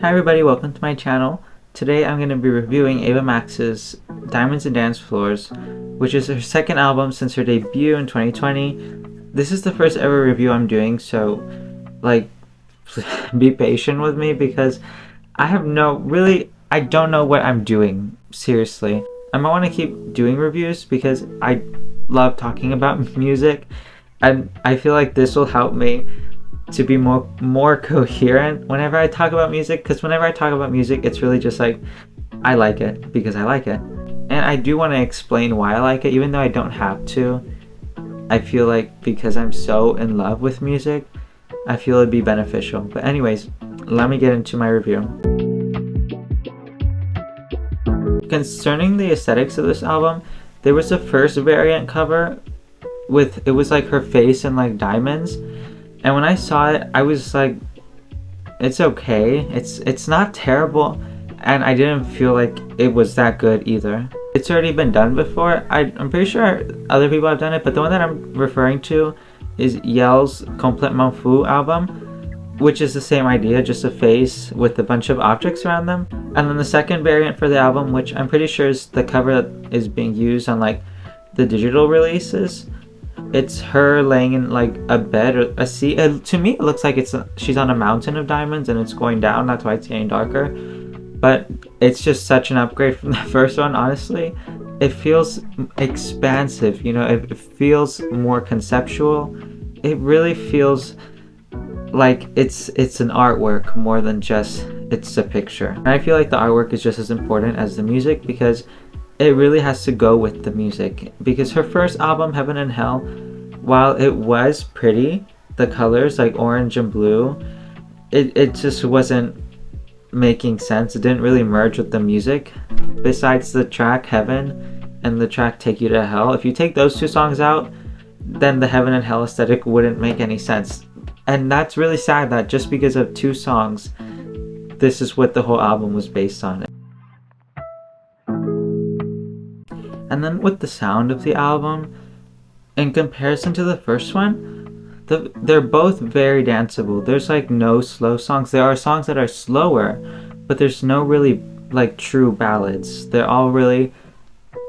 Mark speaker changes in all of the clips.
Speaker 1: Hi everybody, welcome to my channel. Today I'm going to be reviewing Ava Max's Diamonds and Dance Floors, which is her second album since her debut in 2020. This is the first ever review I'm doing, so be patient with me because I don't know what I'm doing, seriously. I might want to keep doing reviews because I love talking about music, and I feel like this will help me to be more coherent whenever I talk about music, because whenever I talk about music it's really just like I like it because I like it, and I do want to explain why I like it even though I don't have to. I feel like because I'm so in love with music, I feel it'd be beneficial. But anyways, let me get into my review. Concerning the aesthetics of this album, there was a first variant cover with, it was like her face and like diamonds. And when I saw it, I was like, it's okay. It's not terrible, and I didn't feel like it was that good either. It's already been done before. I'm pretty sure other people have done it, but the one that I'm referring to is Yell's Complètement Fou album, which is the same idea, just a face with a bunch of objects around them. And then the second variant for the album, which I'm pretty sure is the cover that is being used on like the digital releases. It's her laying in like a bed or a sea. To me, it looks like she's on a mountain of diamonds and it's going down. That's why it's getting darker. But it's just such an upgrade from the first one, honestly. It feels expansive, you know, it feels more conceptual. It really feels like it's an artwork more than just it's a picture. And I feel like the artwork is just as important as the music because it really has to go with the music. Because her first album, Heaven and Hell, while it was pretty, the colors like orange and blue, it just wasn't making sense. It didn't really merge with the music. Besides the track Heaven and the track Take You to Hell, if you take those two songs out, then the Heaven and Hell aesthetic wouldn't make any sense. And that's really sad that just because of two songs, this is what the whole album was based on. And then with the sound of the album, in comparison to the first one, they're both very danceable. There's like no slow songs. There are songs that are slower, but there's no really like true ballads. They're all really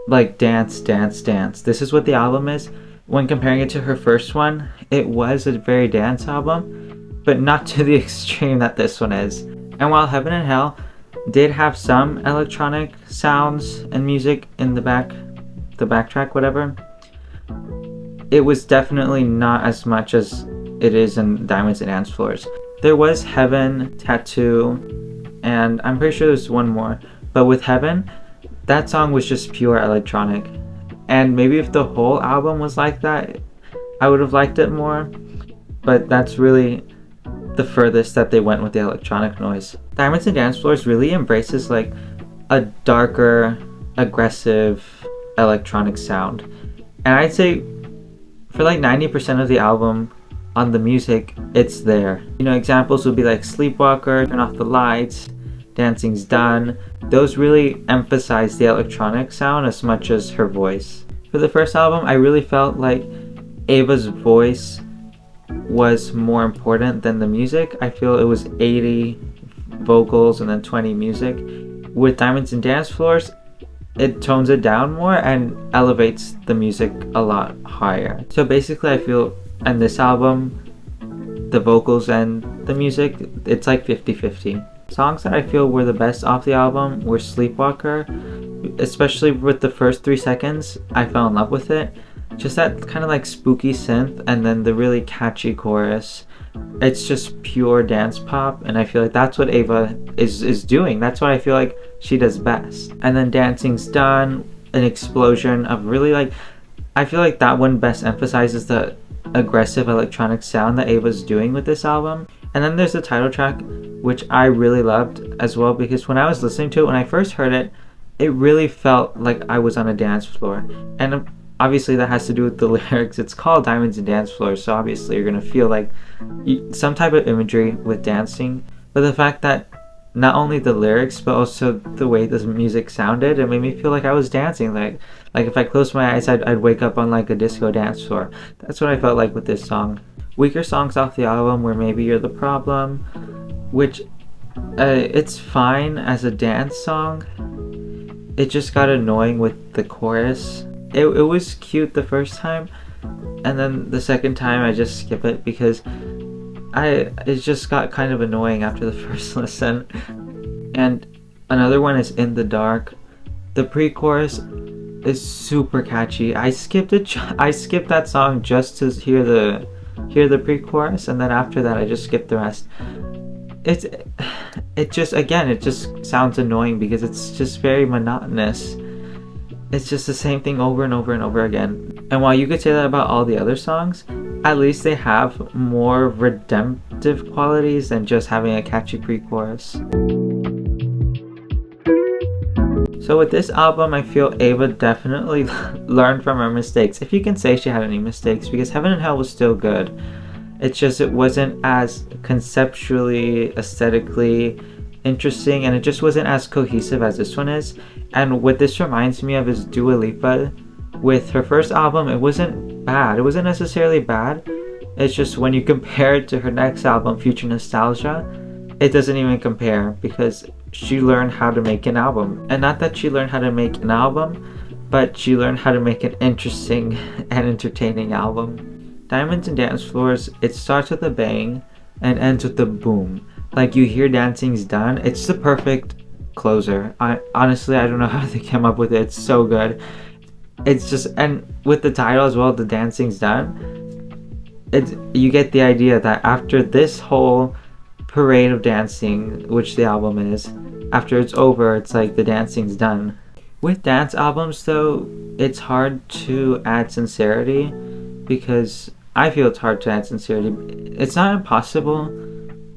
Speaker 1: like dance, dance, dance. This is what the album is. When comparing it to her first one, it was a very dance album, but not to the extreme that this one is. And while Heaven and Hell did have some electronic sounds and music in the backtrack, whatever, it was definitely not as much as it is in Diamonds and Dance Floors. There was Heaven, Tattoo, and I'm pretty sure there's one more, but with Heaven, that song was just pure electronic. And maybe if the whole album was like that, I would have liked it more, but that's really the furthest that they went with the electronic noise. Diamonds and Dance Floors really embraces like a darker, aggressive electronic sound, and I'd say for like 90% of the album on the music, it's there. You know, examples would be like Sleepwalker, Turn Off the Lights, Dancing's Done. Those really emphasize the electronic sound as much as her voice. For the first album, I really felt like Ava's voice was more important than the music. I feel it was 80 vocals and then 20 music. With Diamonds and Dance Floors, it tones it down more and elevates the music a lot higher. So basically I feel in this album, the vocals and the music, it's like 50-50. Songs that I feel were the best off the album were Sleepwalker, especially with the first 3 seconds. I fell in love with it. Just that kind of like spooky synth and then the really catchy chorus. It's just pure dance pop, and I feel like that's what Ava is doing. That's what I feel like she does best. And then Dancing's Done, an explosion of really like, I feel like that one best emphasizes the aggressive electronic sound that Ava's doing with this album. And then there's the title track, which I really loved as well, because when I was listening to it, when I first heard it, it really felt like I was on a dance floor. And obviously that has to do with the lyrics. It's called Diamonds and Dance Floors, so obviously you're gonna feel like some type of imagery with dancing. But the fact that not only the lyrics but also the way the music sounded, it made me feel like I was dancing. Like if I closed my eyes, I'd wake up on like a disco dance floor. That's what I felt like with this song. Weaker songs off the album were Maybe You're the Problem, which It's fine as a dance song. It just got annoying with the chorus. It was cute the first time, and then the second time I just skip it because it just got kind of annoying after the first listen. And another one is In the Dark. The pre-chorus is super catchy. I skipped that song just to hear the pre-chorus, and then after that I just skipped the rest. It just sounds annoying because it's just very monotonous. It's just the same thing over and over and over again. And while you could say that about all the other songs, at least they have more redemptive qualities than just having a catchy pre-chorus. So with this album, I feel Ava definitely learned from her mistakes, if you can say she had any mistakes, because Heaven and Hell was still good. It's just it wasn't as conceptually, aesthetically interesting, and it just wasn't as cohesive as this one is. And what this reminds me of is Dua Lipa. With her first album, it wasn't bad. It wasn't necessarily bad. It's just when you compare it to her next album, Future Nostalgia, it doesn't even compare because she learned how to make an album. And not that she learned how to make an album, but she learned how to make an interesting and entertaining album. Diamonds and Dancefloors, it starts with a bang and ends with a boom. Like, you hear Dancing's Done, it's the perfect closer. Honestly, I don't know how they came up with it. It's so good. It's just, and with the title as well, The Dancing's Done, you get the idea that after this whole parade of dancing, which the album is, after it's over, it's like the dancing's done. With dance albums though, it's hard to add sincerity, because I feel it's hard to add sincerity. It's not impossible.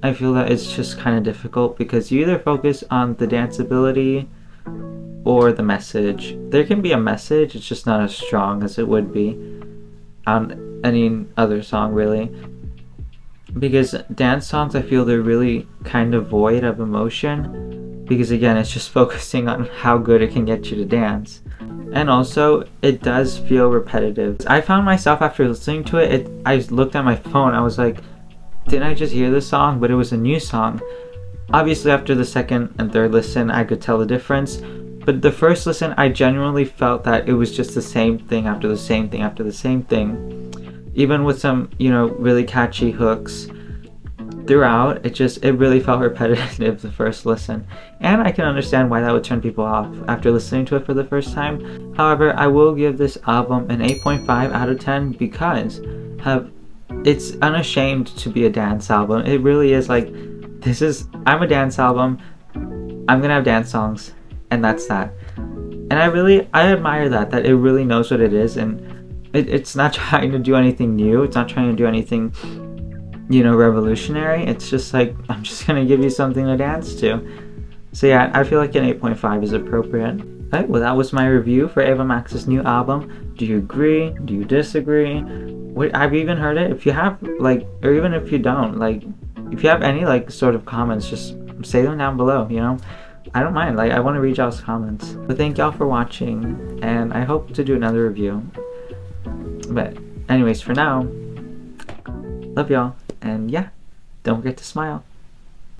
Speaker 1: I feel that it's just kind of difficult because you either focus on the danceability or the message. There can be a message, it's just not as strong as it would be on any other song, really. Because dance songs, I feel they're really kind of void of emotion, because again, it's just focusing on how good it can get you to dance. And also, it does feel repetitive. I found myself after listening to it, I looked at my phone, I was like, didn't I just hear this song? But it was a new song. Obviously, after the second and third listen, I could tell the difference. But the first listen, I genuinely felt that it was just the same thing after the same thing after the same thing. Even with some, really catchy hooks throughout, it really felt repetitive the first listen. And I can understand why that would turn people off after listening to it for the first time. However, I will give this album an 8.5 out of 10 because it's unashamed to be a dance album. It really is like, I'm a dance album, I'm gonna have dance songs, and that's that. And I admire that it really knows what it is, and it's not trying to do anything new, it's not trying to do anything revolutionary. It's just like, I'm just gonna give you something to dance to. So yeah, I feel like an 8.5 is appropriate. Alright, well, that was my review for Ava Max's new album. Do you agree? Do you disagree? Have you even heard it? If you have, or even if you don't, if you have any sort of comments, just say them down below. I don't mind. I want to read y'all's comments. But thank y'all for watching, and I hope to do another review. But anyways, for now, love y'all, and yeah, don't forget to smile.